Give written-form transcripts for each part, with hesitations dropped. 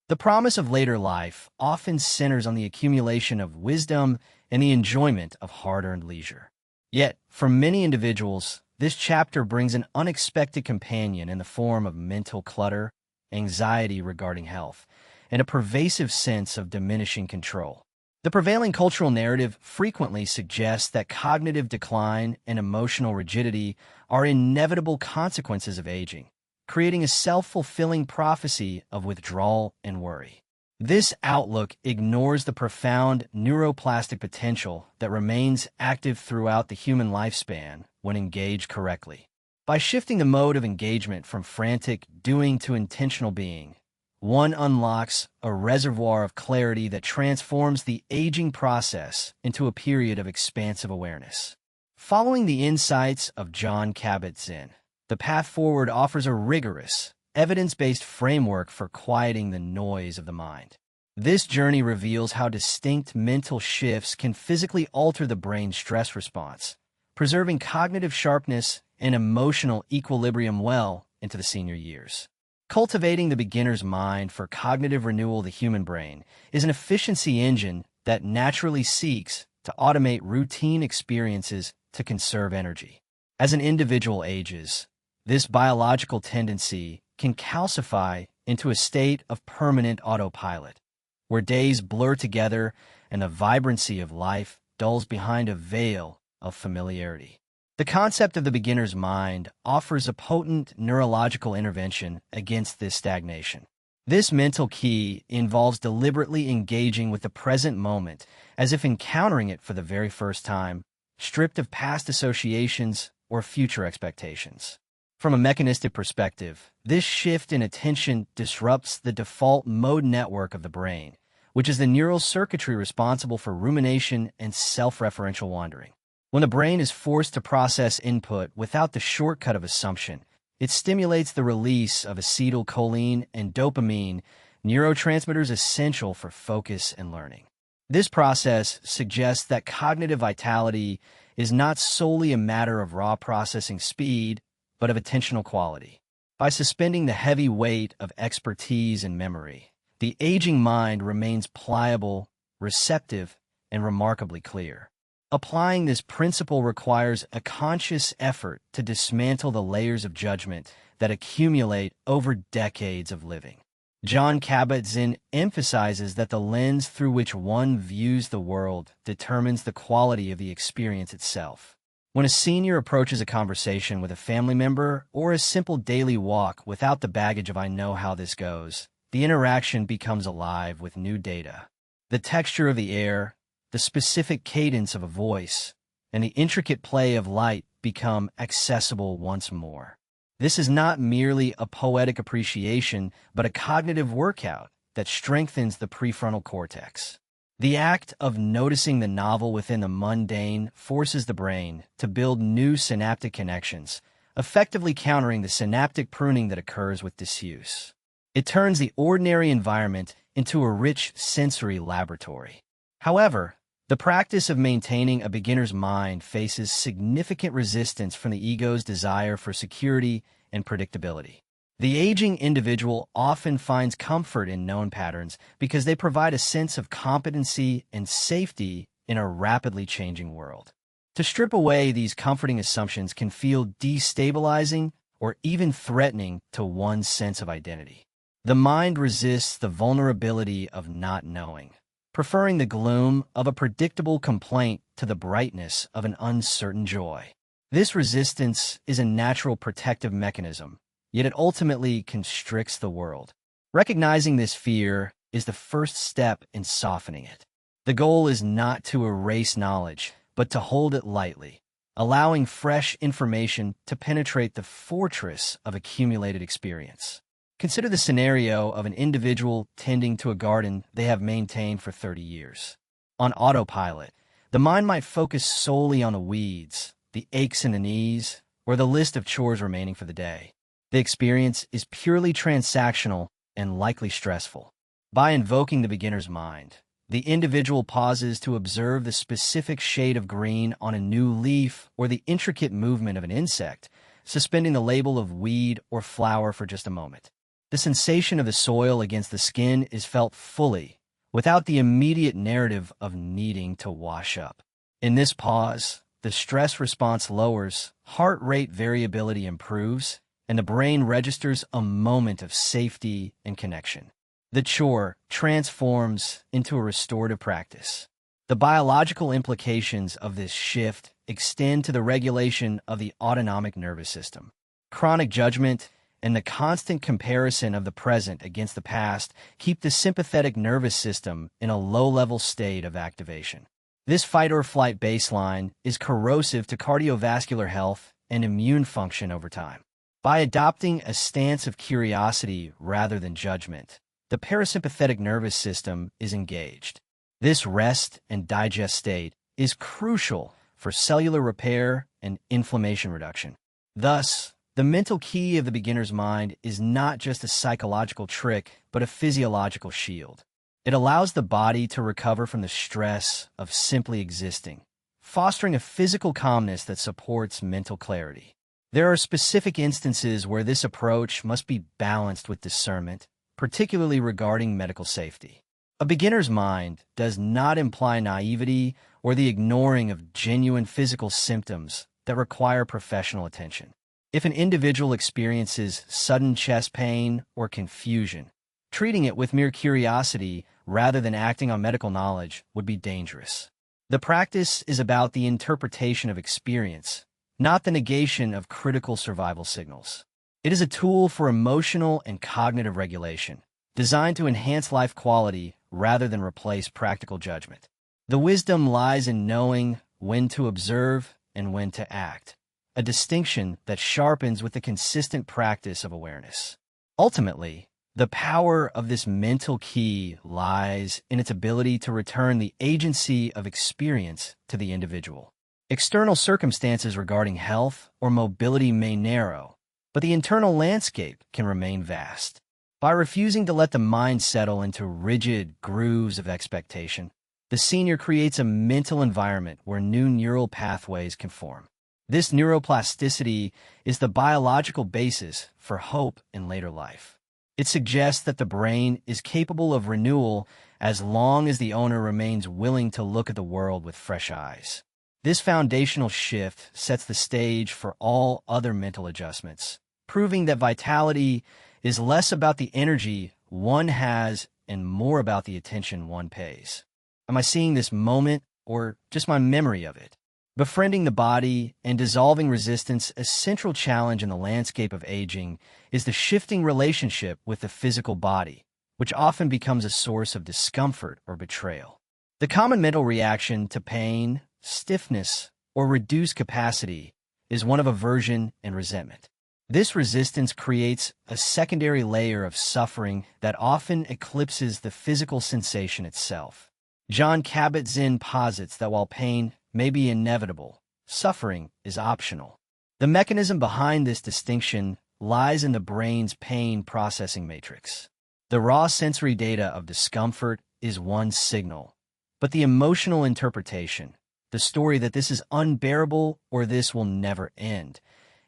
The promise of later life often centers on the accumulation of wisdom and the enjoyment of hard-earned leisure. Yet, for many individuals, this chapter brings an unexpected companion in the form of mental clutter, anxiety regarding health, and a pervasive sense of diminishing control. The prevailing cultural narrative frequently suggests that cognitive decline and emotional rigidity are inevitable consequences of aging, creating a self-fulfilling prophecy of withdrawal and worry. This outlook ignores the profound neuroplastic potential that remains active throughout the human lifespan when engaged correctly. By shifting the mode of engagement from frantic doing to intentional being, one unlocks a reservoir of clarity that transforms the aging process into a period of expansive awareness. Following the insights of John Kabat-Zinn, the path forward offers a rigorous, evidence-based framework for quieting the noise of the mind. This journey reveals how distinct mental shifts can physically alter the brain's stress response, preserving cognitive sharpness and emotional equilibrium well into the senior years. Cultivating the beginner's mind for cognitive renewal. The human brain is an efficiency engine that naturally seeks to automate routine experiences to conserve energy. As an individual ages, this biological tendency can calcify into a state of permanent autopilot, where days blur together and the vibrancy of life dulls behind a veil of familiarity. The concept of the beginner's mind offers a potent neurological intervention against this stagnation. This mental key involves deliberately engaging with the present moment as if encountering it for the very first time, stripped of past associations or future expectations. From a mechanistic perspective, this shift in attention disrupts the default mode network of the brain, which is the neural circuitry responsible for rumination and self-referential wandering. When the brain is forced to process input without the shortcut of assumption, it stimulates the release of acetylcholine and dopamine, neurotransmitters essential for focus and learning. This process suggests that cognitive vitality is not solely a matter of raw processing speed, but of attentional quality. By suspending the heavy weight of expertise and memory, the aging mind remains pliable, receptive, and remarkably clear. Applying this principle requires a conscious effort to dismantle the layers of judgment that accumulate over decades of living. John Kabat-Zinn emphasizes that the lens through which one views the world determines the quality of the experience itself. When a senior approaches a conversation with a family member or a simple daily walk without the baggage of "I know how this goes," the interaction becomes alive with new data. The texture of the air, the specific cadence of a voice, and the intricate play of light become accessible once more. This is not merely a poetic appreciation, but a cognitive workout that strengthens the prefrontal cortex. The act of noticing the novel within the mundane forces the brain to build new synaptic connections, effectively countering the synaptic pruning that occurs with disuse. It turns the ordinary environment into a rich sensory laboratory. However, the practice of maintaining a beginner's mind faces significant resistance from the ego's desire for security and predictability. The aging individual often finds comfort in known patterns because they provide a sense of competency and safety in a rapidly changing world. To strip away these comforting assumptions can feel destabilizing or even threatening to one's sense of identity. The mind resists the vulnerability of not knowing, preferring the gloom of a predictable complaint to the brightness of an uncertain joy. This resistance is a natural protective mechanism, yet it ultimately constricts the world. Recognizing this fear is the first step in softening it. The goal is not to erase knowledge, but to hold it lightly, allowing fresh information to penetrate the fortress of accumulated experience. Consider the scenario of an individual tending to a garden they have maintained for 30 years. On autopilot, the mind might focus solely on the weeds, the aches in the knees, or the list of chores remaining for the day. The experience is purely transactional and likely stressful. By invoking the beginner's mind, the individual pauses to observe the specific shade of green on a new leaf or the intricate movement of an insect, suspending the label of weed or flower for just a moment. The sensation of the soil against the skin is felt fully, without the immediate narrative of needing to wash up. In this pause, the stress response lowers, heart rate variability improves, and the brain registers a moment of safety and connection. The chore transforms into a restorative practice. The biological implications of this shift extend to the regulation of the autonomic nervous system. Chronic judgment and the constant comparison of the present against the past keep the sympathetic nervous system in a low-level state of activation. This fight-or-flight baseline is corrosive to cardiovascular health and immune function over time. By adopting a stance of curiosity rather than judgment, the parasympathetic nervous system is engaged. This rest and digest state is crucial for cellular repair and inflammation reduction. Thus, the mental key of the beginner's mind is not just a psychological trick, but a physiological shield. It allows the body to recover from the stress of simply existing, fostering a physical calmness that supports mental clarity. There are specific instances where this approach must be balanced with discernment, particularly regarding medical safety. A beginner's mind does not imply naivety or the ignoring of genuine physical symptoms that require professional attention. If an individual experiences sudden chest pain or confusion, treating it with mere curiosity rather than acting on medical knowledge would be dangerous. The practice is about the interpretation of experience, not the negation of critical survival signals. It is a tool for emotional and cognitive regulation, designed to enhance life quality rather than replace practical judgment. The wisdom lies in knowing when to observe and when to act, a distinction that sharpens with the consistent practice of awareness. Ultimately, the power of this mental key lies in its ability to return the agency of experience to the individual. External circumstances regarding health or mobility may narrow, but the internal landscape can remain vast. By refusing to let the mind settle into rigid grooves of expectation, the senior creates a mental environment where new neural pathways can form. This neuroplasticity is the biological basis for hope in later life. It suggests that the brain is capable of renewal as long as the owner remains willing to look at the world with fresh eyes. This foundational shift sets the stage for all other mental adjustments, proving that vitality is less about the energy one has and more about the attention one pays. Am I seeing this moment or just my memory of it? Befriending the body and dissolving resistance, a central challenge in the landscape of aging, is the shifting relationship with the physical body, which often becomes a source of discomfort or betrayal. The common mental reaction to pain, stiffness, or reduced capacity is one of aversion and resentment. This resistance creates a secondary layer of suffering that often eclipses the physical sensation itself. John Kabat-Zinn posits that while pain may be inevitable, suffering is optional. The mechanism behind this distinction lies in the brain's pain processing matrix. The raw sensory data of discomfort is one signal, but the emotional interpretation, the story that this is unbearable or this will never end,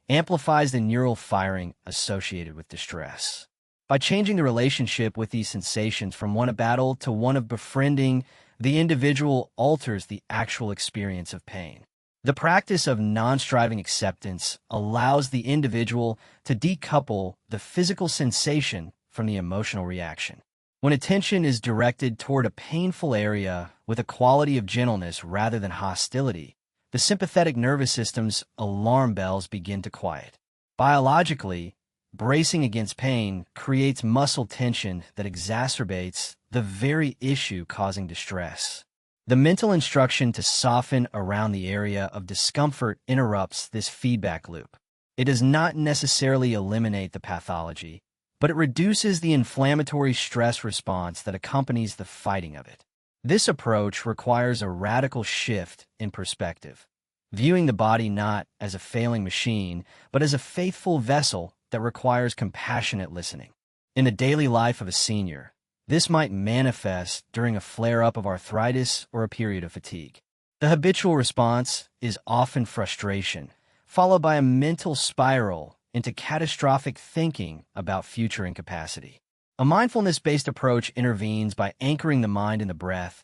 amplifies the neural firing associated with distress. By changing the relationship with these sensations from one of battle to one of befriending, the individual alters the actual experience of pain. The practice of non-striving acceptance allows the individual to decouple the physical sensation from the emotional reaction. When attention is directed toward a painful area with a quality of gentleness rather than hostility, the sympathetic nervous system's alarm bells begin to quiet. Biologically, bracing against pain creates muscle tension that exacerbates the very issue causing distress. The mental instruction to soften around the area of discomfort interrupts this feedback loop. It does not necessarily eliminate the pathology, but it reduces the inflammatory stress response that accompanies the fighting of it. This approach requires a radical shift in perspective, viewing the body not as a failing machine, but as a faithful vessel that requires compassionate listening. In the daily life of a senior, this might manifest during a flare-up of arthritis or a period of fatigue. The habitual response is often frustration, followed by a mental spiral into catastrophic thinking about future incapacity. A mindfulness-based approach intervenes by anchoring the mind in the breath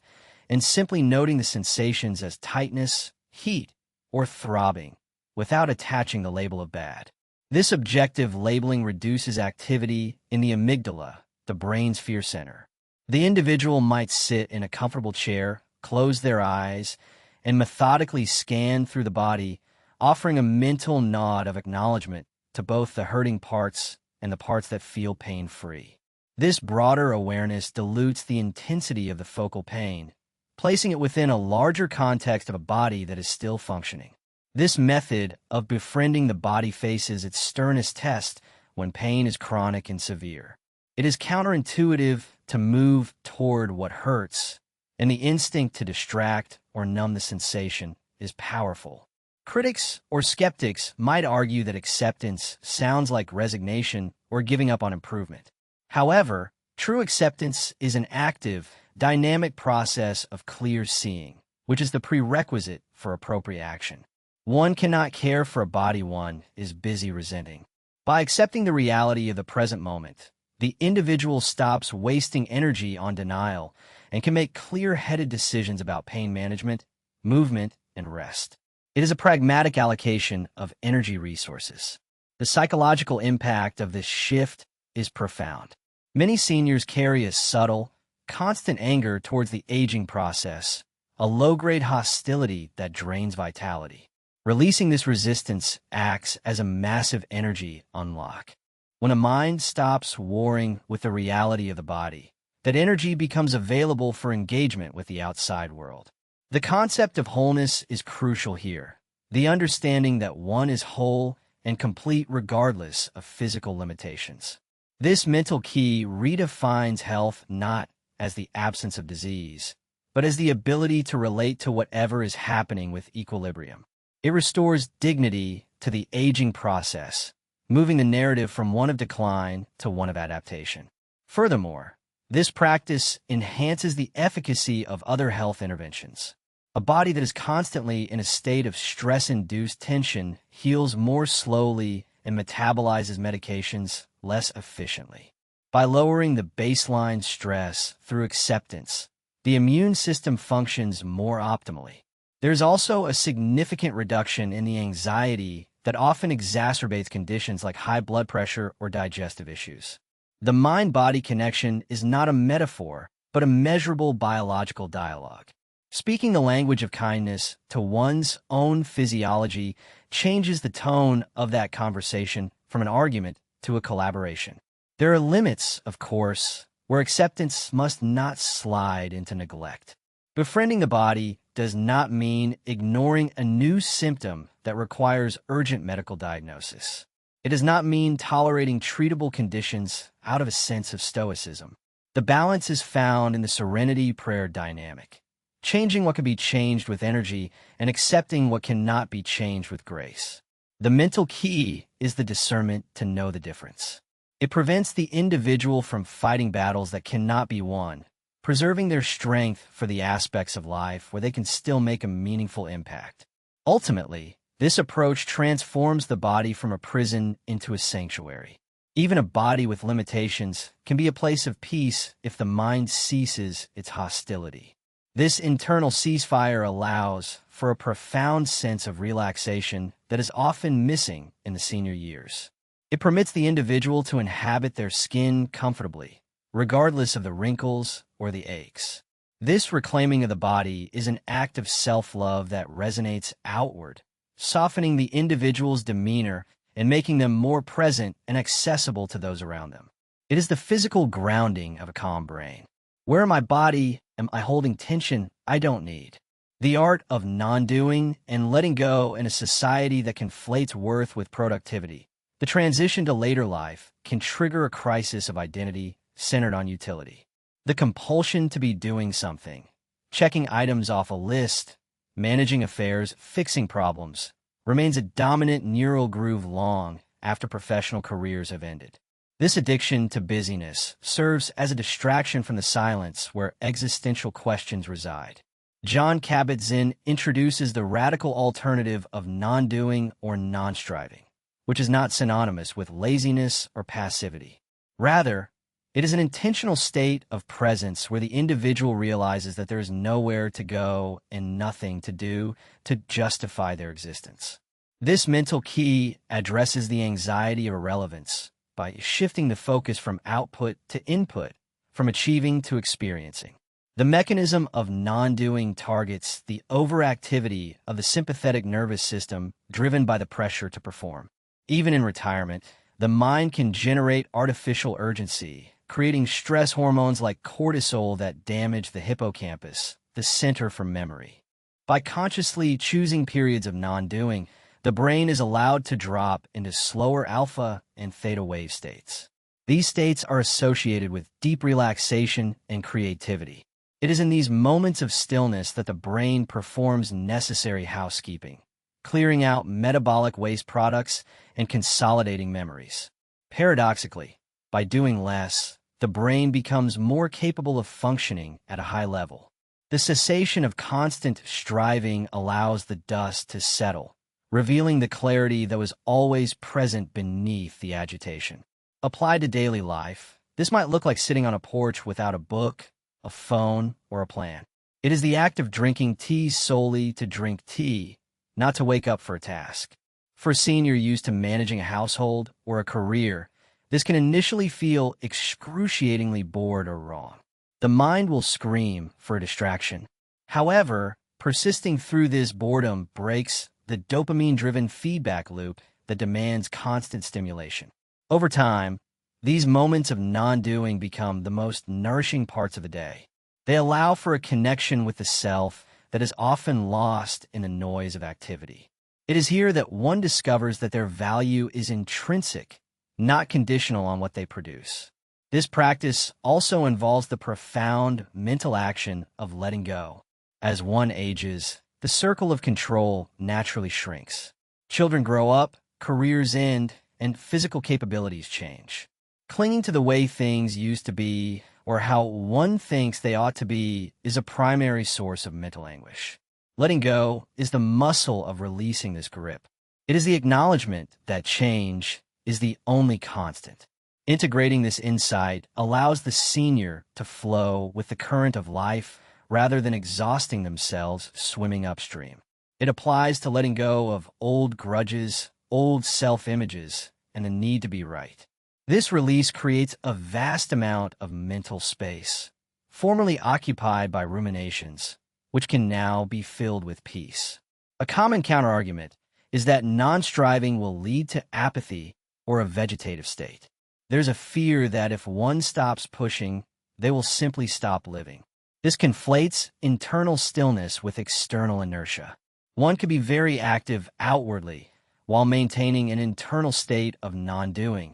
and simply noting the sensations as tightness, heat, or throbbing, without attaching the label of bad. This objective labeling reduces activity in the amygdala, the brain's fear center. The individual might sit in a comfortable chair, close their eyes, and methodically scan through the body, offering a mental nod of acknowledgement to both the hurting parts and the parts that feel pain-free. This broader awareness dilutes the intensity of the focal pain, placing it within a larger context of a body that is still functioning. This method of befriending the body faces its sternest test when pain is chronic and severe. It is counterintuitive to move toward what hurts, and the instinct to distract or numb the sensation is powerful. Critics or skeptics might argue that acceptance sounds like resignation or giving up on improvement. However, true acceptance is an active, dynamic process of clear seeing, which is the prerequisite for appropriate action. One cannot care for a body one is busy resenting. By accepting the reality of the present moment, the individual stops wasting energy on denial and can make clear-headed decisions about pain management, movement, and rest. It is a pragmatic allocation of energy resources. The psychological impact of this shift is profound. Many seniors carry a subtle, constant anger towards the aging process, a low-grade hostility that drains vitality. Releasing this resistance acts as a massive energy unlock. When a mind stops warring with the reality of the body, that energy becomes available for engagement with the outside world. The concept of wholeness is crucial here. The understanding that one is whole and complete regardless of physical limitations. This mental key redefines health not as the absence of disease, but as the ability to relate to whatever is happening with equilibrium. It restores dignity to the aging process, moving the narrative from one of decline to one of adaptation. Furthermore, this practice enhances the efficacy of other health interventions. A body that is constantly in a state of stress-induced tension heals more slowly and metabolizes medications less efficiently. By lowering the baseline stress through acceptance, the immune system functions more optimally. There's also a significant reduction in the anxiety that often exacerbates conditions like high blood pressure or digestive issues. The mind-body connection is not a metaphor, but a measurable biological dialogue. Speaking the language of kindness to one's own physiology changes the tone of that conversation from an argument to a collaboration. There are limits, of course, where acceptance must not slide into neglect. Befriending the body does not mean ignoring a new symptom that requires urgent medical diagnosis. It does not mean tolerating treatable conditions out of a sense of stoicism. The balance is found in the serenity prayer dynamic, changing what can be changed with energy and accepting what cannot be changed with grace. The mental key is the discernment to know the difference. It prevents the individual from fighting battles that cannot be won, preserving their strength for the aspects of life where they can still make a meaningful impact. Ultimately, this approach transforms the body from a prison into a sanctuary. Even a body with limitations can be a place of peace if the mind ceases its hostility. This internal ceasefire allows for a profound sense of relaxation that is often missing in the senior years. It permits the individual to inhabit their skin comfortably, regardless of the wrinkles or the aches. This reclaiming of the body is an act of self-love that resonates outward, softening the individual's demeanor and making them more present and accessible to those around them. It is the physical grounding of a calm brain. Where in my body am I holding tension I don't need? The art of non-doing and letting go in a society that conflates worth with productivity. The transition to later life can trigger a crisis of identity centered on utility. The compulsion to be doing something, checking items off a list, managing affairs, fixing problems, remains a dominant neural groove long after professional careers have ended. This addiction to busyness serves as a distraction from the silence where existential questions reside. John Kabat-Zinn introduces the radical alternative of non-doing or non-striving. which is not synonymous with laziness or passivity. Rather, it is an intentional state of presence where the individual realizes that there is nowhere to go and nothing to do to justify their existence. This mental key addresses the anxiety of irrelevance by shifting the focus from output to input, from achieving to experiencing. The mechanism of non-doing targets the overactivity of the sympathetic nervous system driven by the pressure to perform. Even in retirement, the mind can generate artificial urgency, creating stress hormones like cortisol that damage the hippocampus, the center for memory. By consciously choosing periods of non-doing, the brain is allowed to drop into slower alpha and theta wave states. These states are associated with deep relaxation and creativity. It is in these moments of stillness that the brain performs necessary housekeeping, clearing out metabolic waste products and consolidating memories. Paradoxically, by doing less, the brain becomes more capable of functioning at a high level. The cessation of constant striving allows the dust to settle, revealing the clarity that was always present beneath the agitation. Applied to daily life, this might look like sitting on a porch without a book, a phone, or a plan. It is the act of drinking tea solely to drink tea, not to wake up for a task. For a senior used to managing a household or a career, this can initially feel excruciatingly bored or wrong. The mind will scream for a distraction. However, persisting through this boredom breaks the dopamine-driven feedback loop that demands constant stimulation. Over time, these moments of non-doing become the most nourishing parts of the day. They allow for a connection with the self that is often lost in the noise of activity. It is here that one discovers that their value is intrinsic, not conditional on what they produce. This practice also involves the profound mental action of letting go. As one ages, the circle of control naturally shrinks. Children grow up, careers end, and physical capabilities change. Clinging to the way things used to be or how one thinks they ought to be is a primary source of mental anguish. Letting go is the muscle of releasing this grip. It is the acknowledgement that change is the only constant. Integrating this insight allows the senior to flow with the current of life rather than exhausting themselves swimming upstream. It applies to letting go of old grudges, old self-images, and the need to be right. This release creates a vast amount of mental space, formerly occupied by ruminations, which can now be filled with peace. A common counterargument is that non-striving will lead to apathy or a vegetative state. There's a fear that if one stops pushing, they will simply stop living. This conflates internal stillness with external inertia. One can be very active outwardly while maintaining an internal state of non-doing,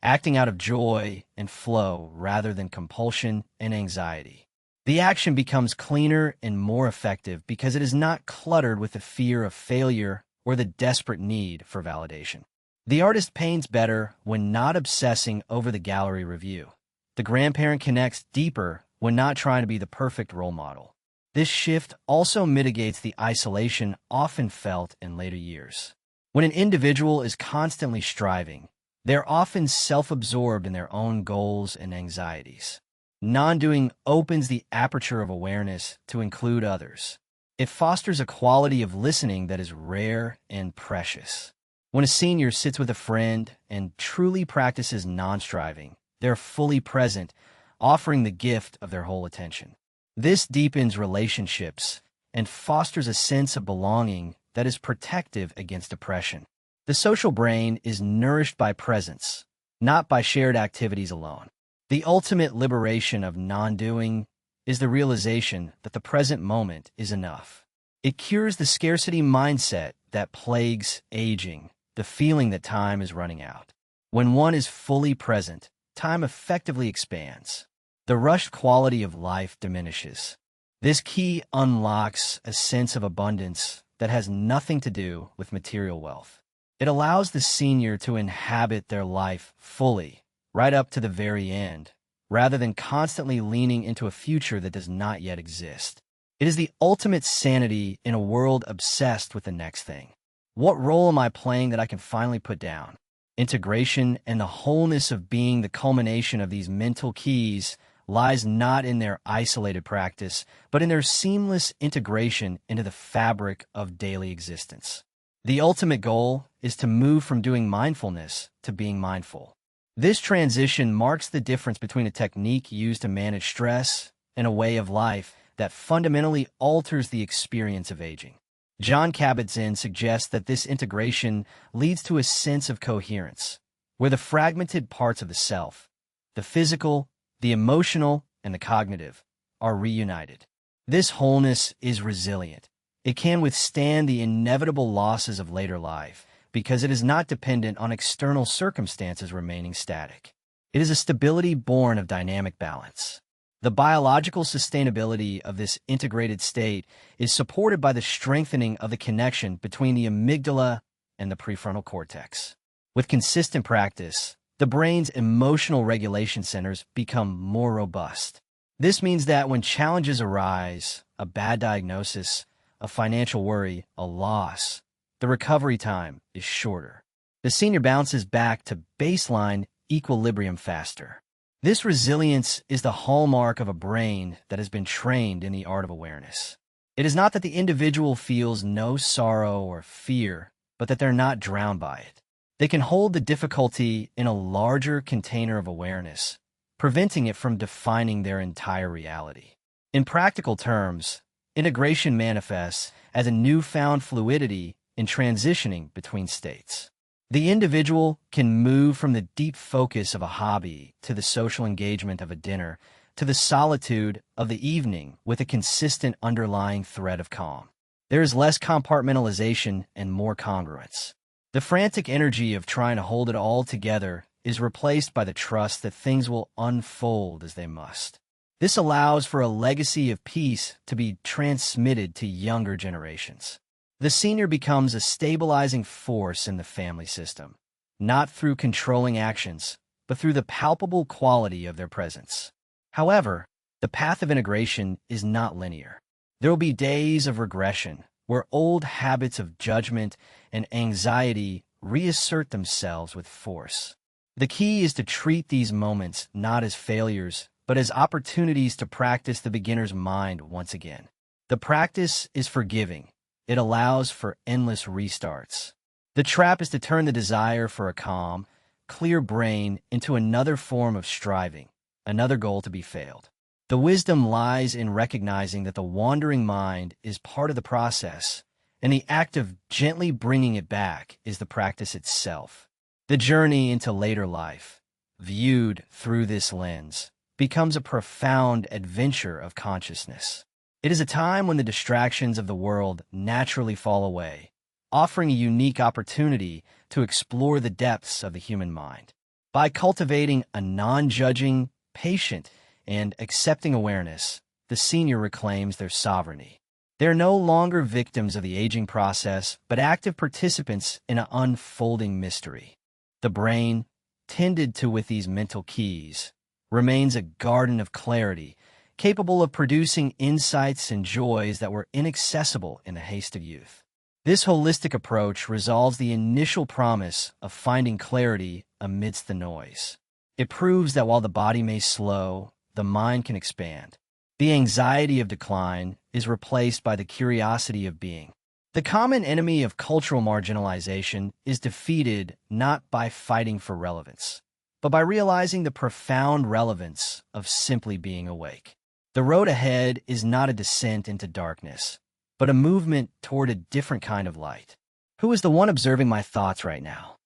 acting out of joy and flow rather than compulsion and anxiety. The action becomes cleaner and more effective because it is not cluttered with the fear of failure or the desperate need for validation. The artist paints better when not obsessing over the gallery review. The grandparent connects deeper when not trying to be the perfect role model. This shift also mitigates the isolation often felt in later years. When an individual is constantly striving, they're often self-absorbed in their own goals and anxieties. Non-doing opens the aperture of awareness to include others. It fosters a quality of listening that is rare and precious. When a senior sits with a friend and truly practices non-striving, they're fully present, offering the gift of their whole attention. This deepens relationships and fosters a sense of belonging that is protective against depression. The social brain is nourished by presence, not by shared activities alone. The ultimate liberation of non-doing is the realization that the present moment is enough. It cures the scarcity mindset that plagues aging, the feeling that time is running out. When one is fully present, time effectively expands. The rushed quality of life diminishes. This key unlocks a sense of abundance that has nothing to do with material wealth. It allows the senior to inhabit their life fully, right up to the very end, rather than constantly leaning into a future that does not yet exist. It is the ultimate sanity in a world obsessed with the next thing. What role am I playing that I can finally put down? Integration and the wholeness of being, the culmination of these mental keys, lies not in their isolated practice, but in their seamless integration into the fabric of daily existence. The ultimate goal is to move from doing mindfulness to being mindful. This transition marks the difference between a technique used to manage stress and a way of life that fundamentally alters the experience of aging. John Kabat-Zinn suggests that this integration leads to a sense of coherence, where the fragmented parts of the self, the physical, the emotional, and the cognitive, are reunited. This wholeness is resilient. It can withstand the inevitable losses of later life because it is not dependent on external circumstances remaining static. It is a stability born of dynamic balance. The biological sustainability of this integrated state is supported by the strengthening of the connection between the amygdala and the prefrontal cortex. With consistent practice, the brain's emotional regulation centers become more robust. This means that when challenges arise, a bad diagnosis, a financial worry, a loss, the recovery time is shorter. The senior bounces back to baseline equilibrium faster. This resilience is the hallmark of a brain that has been trained in the art of awareness. It is not that the individual feels no sorrow or fear, but that they're not drowned by it. They can hold the difficulty in a larger container of awareness, preventing it from defining their entire reality. In practical terms, integration manifests as a newfound fluidity in transitioning between states. The individual can move from the deep focus of a hobby to the social engagement of a dinner to the solitude of the evening with a consistent underlying thread of calm. There is less compartmentalization and more congruence. The frantic energy of trying to hold it all together is replaced by the trust that things will unfold as they must. This allows for a legacy of peace to be transmitted to younger generations. The senior becomes a stabilizing force in the family system, not through controlling actions, but through the palpable quality of their presence. However, the path of integration is not linear. There will be days of regression, where old habits of judgment and anxiety reassert themselves with force. The key is to treat these moments not as failures, but as opportunities to practice the beginner's mind once again. The practice is forgiving. It allows for endless restarts. The trap is to turn the desire for a calm, clear brain into another form of striving, another goal to be failed. The wisdom lies in recognizing that the wandering mind is part of the process, and the act of gently bringing it back is the practice itself. The journey into later life, viewed through this lens, becomes a profound adventure of consciousness. It is a time when the distractions of the world naturally fall away, offering a unique opportunity to explore the depths of the human mind. By cultivating a non-judging, patient, and accepting awareness, the senior reclaims their sovereignty. They are no longer victims of the aging process, but active participants in an unfolding mystery. The brain, tended to with these mental keys, remains a garden of clarity, capable of producing insights and joys that were inaccessible in the haste of youth. This holistic approach resolves the initial promise of finding clarity amidst the noise. It proves that while the body may slow, the mind can expand. The anxiety of decline is replaced by the curiosity of being. The common enemy of cultural marginalization is defeated not by fighting for relevance, but by realizing the profound relevance of simply being awake. The road ahead is not a descent into darkness, but a movement toward a different kind of light. Who is the one observing my thoughts right now?